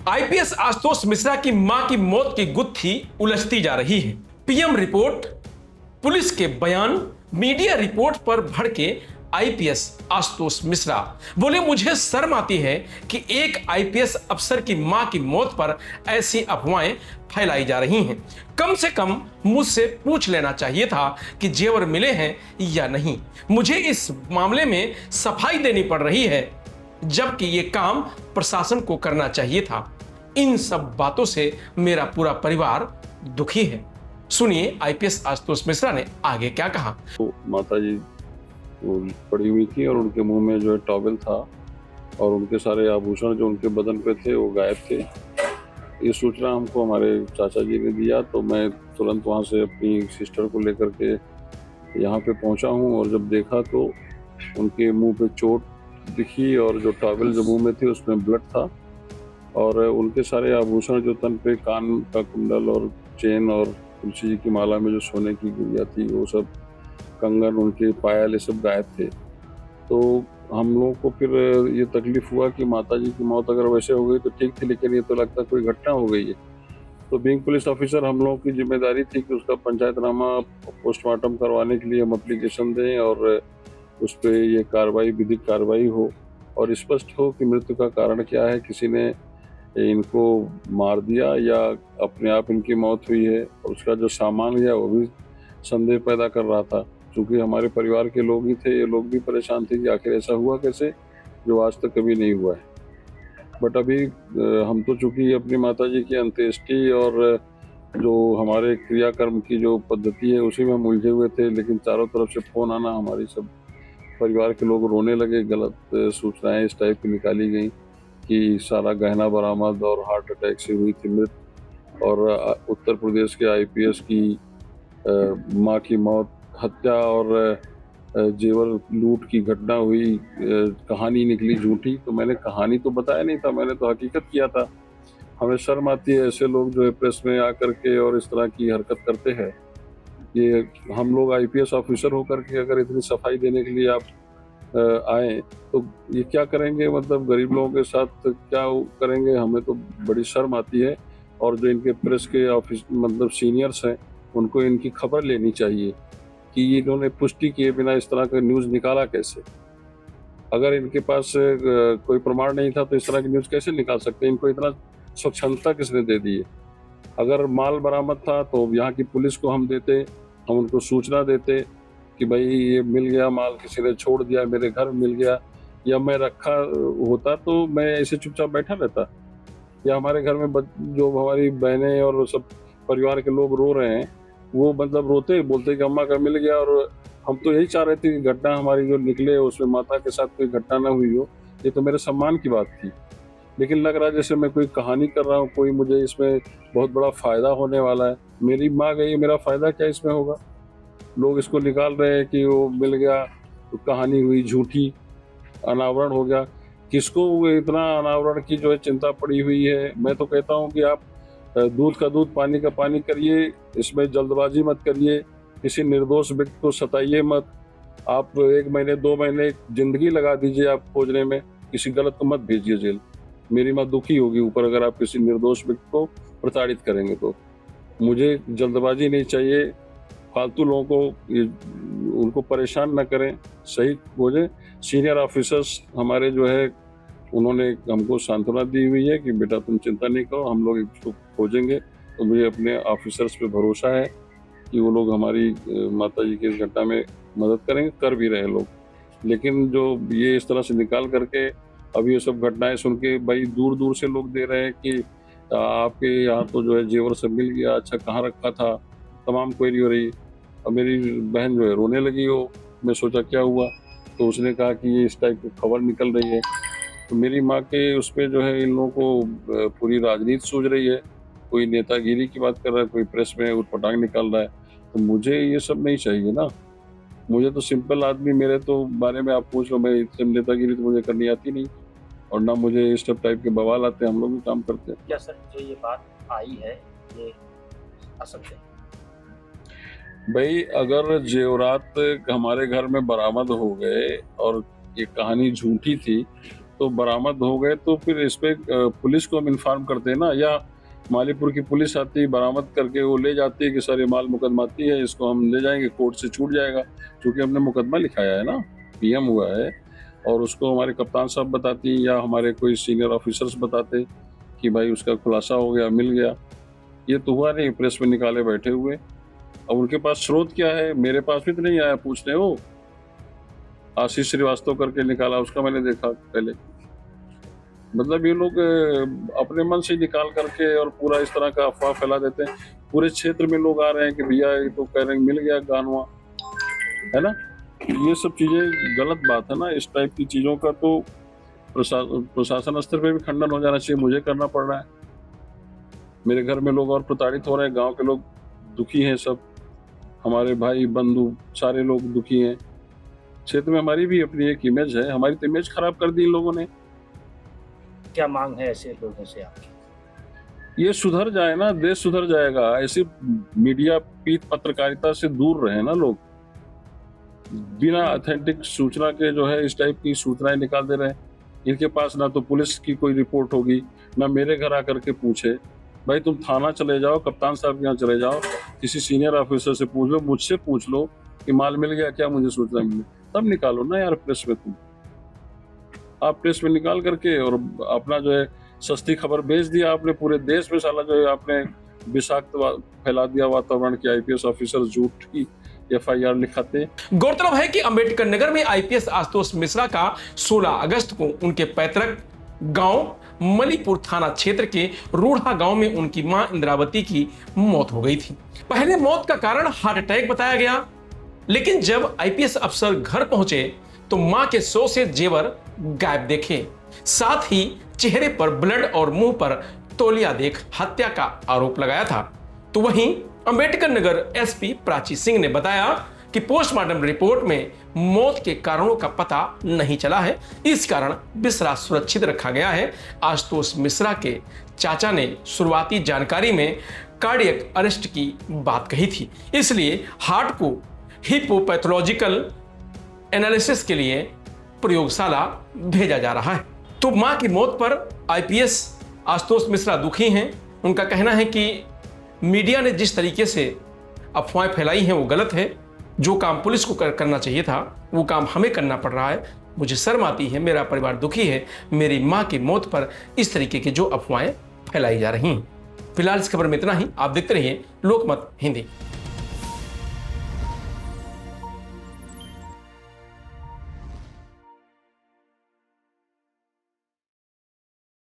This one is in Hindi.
आईपीएस आशुतोष मिश्रा की मां की मौत की गुत्थी उलझती जा रही है। पीएम रिपोर्ट, पुलिस के बयान, मीडिया रिपोर्ट पर भड़के आईपीएस आशुतोष मिश्रा बोले, मुझे शर्म आती है कि एक आईपीएस अफसर की मां की मौत पर ऐसी अफवाहें फैलाई जा रही हैं। कम से कम मुझसे पूछ लेना चाहिए था कि जेवर मिले हैं या नहीं। मुझे इस मामले में सफाई देनी पड़ रही है, जबकि यह काम प्रशासन को करना चाहिए था। इन सब बातों से मेरा पूरा परिवार दुखी है। सुनिए आईपीएस आशुतोष मिश्रा ने आगे क्या कहा। तो माता जी वो पड़ी हुई थी और उनके मुंह में जो है टॉवेल था और उनके सारे आभूषण जो उनके बदन पे थे वो गायब थे। ये सूचना हमको हमारे चाचा जी ने दिया, तो मैं तुरंत वहाँ से अपनी सिस्टर को लेकर के यहाँ पे पहुँचा हूँ और जब देखा तो उनके मुंह पे चोट दिखी और जो टॉवेल जो मुंह में थी उसमें ब्लड था और उनके सारे आभूषण जो तन पे, कान का कुंडल और चेन और तुलसी जी की माला में जो सोने की गुड़िया थी वो सब, कंगन, उनके पायल, ये सब गायब थे। तो हम लोगों को फिर ये तकलीफ हुआ कि माता जी की मौत अगर वैसे हो गई तो ठीक थी, लेकिन ये तो लगता कोई घटना हो गई है। तो बीइंग पुलिस ऑफिसर हम लोगों की जिम्मेदारी थी कि उसका पंचायतनामा पोस्टमार्टम करवाने के लिए हम एप्लीकेशन दें और उस पर ये कार्रवाई, विधिक कार्रवाई हो और स्पष्ट हो कि मृत्यु का कारण क्या है, किसी ने इनको मार दिया या अपने आप इनकी मौत हुई है। और उसका जो सामान है वो भी संदेह पैदा कर रहा था, क्योंकि हमारे परिवार के लोग ही थे, ये लोग भी परेशान थे कि आखिर ऐसा हुआ कैसे जो आज तक कभी नहीं हुआ है। बट अभी हम तो चूँकि अपनी माता जी की अंत्येष्टि और जो हमारे क्रियाकर्म की जो पद्धति है उसी में हम उलझे हुए थे, लेकिन चारों तरफ से फ़ोन आना, हमारी सब परिवार के लोग रोने लगे। गलत सूचनाएं इस टाइप की निकाली गई कि सारा गहना बरामद और हार्ट अटैक से हुई थी मृत और उत्तर प्रदेश के आईपीएस की मां की मौत, हत्या और जेवर लूट की घटना हुई, कहानी निकली झूठी। तो मैंने कहानी तो बताया नहीं था, मैंने तो हकीकत किया था। हमें शर्म आती है ऐसे लोग जो है प्रेस में आकर के और इस तरह की हरकत करते हैं। ये हम लोग आईपीएस ऑफिसर होकर के अगर इतनी सफाई देने के लिए आप आए तो ये क्या करेंगे, मतलब गरीब लोगों के साथ क्या करेंगे, हमें तो बड़ी शर्म आती है। और जो इनके प्रेस के ऑफिस मतलब सीनियर्स हैं उनको इनकी खबर लेनी चाहिए कि इन्होंने पुष्टि किए बिना इस तरह का न्यूज़ निकाला कैसे। अगर इनके पास कोई प्रमाण नहीं था तो इस तरह की न्यूज़ कैसे निकाल सकते हैं, इनको इतना स्वच्छंदता किसने दे दी है। अगर माल बरामद था तो यहाँ की पुलिस को हम देते, हम उनको सूचना देते कि भाई ये मिल गया माल, किसी ने छोड़ दिया, मेरे घर मिल गया, या मैं रखा होता तो मैं ऐसे चुपचाप बैठा रहता। या हमारे घर में जो हमारी बहनें और सब परिवार के लोग रो रहे हैं वो मतलब रोते बोलते कि अम्मा का मिल गया, और हम तो यही चाह रहे थे कि घटना हमारी जो निकले उसमें माता के साथ कोई घटना ना हुई हो। ये तो मेरे सम्मान की बात थी, लेकिन लग रहा है जैसे मैं कोई कहानी कर रहा हूँ, कोई मुझे इसमें बहुत बड़ा फ़ायदा होने वाला है। मेरी माँ गई, मेरा फ़ायदा क्या इसमें होगा। लोग इसको निकाल रहे हैं कि वो मिल गया तो कहानी हुई झूठी, अनावरण हो गया। किसको इतना अनावरण की जो है चिंता पड़ी हुई है। मैं तो कहता हूँ कि आप दूध का दूध, पानी का पानी करिए, इसमें जल्दबाजी मत करिए, किसी निर्दोष व्यक्ति को सताइए मत। आप 1 महीने 2 महीने ज़िंदगी लगा दीजिए आप खोजने में, किसी गलत को मत भेजिए जेल। मेरी माँ दुखी होगी ऊपर अगर आप किसी निर्दोष व्यक्ति को प्रताड़ित करेंगे तो। मुझे जल्दबाजी नहीं चाहिए, फालतू लोगों को उनको परेशान न करें, सही खोजें। सीनियर ऑफिसर्स हमारे जो है उन्होंने हमको सांत्वना दी हुई है कि बेटा तुम चिंता नहीं करो, हम लोग इसको खोजेंगे। तो मुझे अपने ऑफिसर्स पे भरोसा है कि वो लोग हमारी माता जी की इस घटना में मदद करेंगे, कर भी रहे लोग। लेकिन जो ये इस तरह से निकाल करके अभी ये सब घटनाएं सुन के भाई दूर दूर से लोग दे रहे हैं कि आपके यहाँ तो जो है जेवर सब मिल गया, अच्छा कहाँ रखा था, तमाम क्वेरी हो रही। और मेरी बहन जो है रोने लगी हो, मैं सोचा क्या हुआ, तो उसने कहा कि ये इस टाइप की खबर निकल रही है। तो मेरी माँ के उस पर जो है इन लोगों को पूरी राजनीति सूझ रही है, कोई नेतागिरी की बात कर रहा है, कोई प्रेस में उटपटांग निकाल रहा है। तो मुझे ये सब नहीं चाहिए ना। मुझे तो सिंपल आदमी, मेरे तो बारे में आप पूछ लो, मैं इससे नेतागिरी तो मुझे करनी आती नहीं और ना मुझे इस सब टाइप के बवाल आते हैं। हम लोग भी काम करते हैं। क्या सर जो ये बात आई है ये असत्य है? भाई अगर जेवरात हमारे घर में बरामद हो गए और ये कहानी झूठी थी तो बरामद हो गए तो फिर इस पे पुलिस को हम इन्फॉर्म करते हैं ना, या मालीपुर की पुलिस आती है बरामद करके वो ले जाती है कि सर ये माल मुकदमाती है, इसको हम ले जाएंगे, कोर्ट से छूट जाएगा, क्योंकि हमने मुकदमा लिखाया है ना, पीएम हुआ है। और उसको हमारे कप्तान साहब बताती हैं या हमारे कोई सीनियर ऑफिसर्स बताते कि भाई उसका खुलासा हो गया, मिल गया। ये तो हुआ नहीं, प्रेस में निकाले बैठे हुए। अब उनके पास स्रोत क्या है, मेरे पास भी तो नहीं आया पूछने। वो आशीष श्रीवास्तव करके निकाला, उसका मैंने देखा पहले। मतलब ये लोग अपने मन से निकाल करके और पूरा इस तरह का अफवाह फैला देते हैं। पूरे क्षेत्र में लोग आ रहे हैं कि भैया ये तो कह रहे हैं मिल गया गानवा, है ना। ये सब चीजें गलत बात है ना। इस टाइप की चीजों का तो प्रशासन स्तर पे भी खंडन हो जाना चाहिए। मुझे करना पड़ रहा है, मेरे घर में लोग और प्रताड़ित हो रहे हैं, गांव के लोग दुखी हैं, सब हमारे भाई बंधु सारे लोग दुखी हैं। क्षेत्र में हमारी भी अपनी एक इमेज है, हमारी तो इमेज खराब कर दी इन लोगों ने। क्या मांग है ऐसे लोगों से आपकी? ये सुधर जाए ना, देश सुधर जाएगा। ऐसी मीडिया पीठ पत्रकारिता से दूर रहे ना लोग। बिना ऑथेंटिक सूचना के जो है इस टाइप की सूचनाएं निकाल दे रहे हैं। इनके पास ना तो पुलिस की कोई रिपोर्ट होगी, ना मेरे घर आकर के पूछे। भाई तुम थाना चले जाओ, कप्तान साहब के यहाँ चले जाओ, किसी सीनियर ऑफिसर से पूछ लो, मुझसे पूछ लो कि माल मिल गया क्या, मुझे सूचना मिली, तब निकालो ना यार प्रेस में। तुम आप प्रेस में निकाल करके और अपना जो है सस्ती खबर बेच दिया आपने पूरे देश में। साला जो है आपने विषाक्त फैला दिया वातावरण की आईपीएस ऑफिसर झूठ की एफआईआर लिखाते। गौरतलब है कि अंबेडकर नगर में आईपीएस आशुतोष मिश्रा का 16 अगस्त को उनके पैतृक गांव मलीपुर थाना क्षेत्र के रूढ़ा गांव में उनकी मां इंद्रावती की मौत हो गई थी। पहले मौत का कारण हार्ट अटैक बताया गया, लेकिन जब आईपीएस अफसर घर पहुंचे तो मां के 100 से जेवर गायब देखे, साथ ही चेहरे पर ब्लड और मुंह पर तौलिया देख हत्या का आरोप लगाया था। तो वहीं अंबेडकर नगर एसपी प्राची सिंह ने बताया कि पोस्टमार्टम रिपोर्ट में मौत के कारणों का पता नहीं चला है, इस कारण बिसरा सुरक्षित रखा गया है। आशुतोष मिश्रा के चाचा ने शुरुआती जानकारी में कार्डियक अरेस्ट की बात कही थी, इसलिए हार्ट को हिपोपैथोलॉजिकल एनालिसिस के लिए प्रयोगशाला भेजा जा रहा है। तो मां की मौत पर आईपीएस आशुतोष मिश्रा दुखी हैं। उनका कहना है कि मीडिया ने जिस तरीके से अफवाहें फैलाई हैं वो गलत है। जो काम पुलिस को करना चाहिए था वो काम हमें करना पड़ रहा है। मुझे शर्म आती है, मेरा परिवार दुखी है, मेरी मां की मौत पर इस तरीके की जो अफवाहें फैलाई जा रही हैं। फिलहाल इस खबर में इतना ही। आप देखते रहिए लोकमत हिंदी।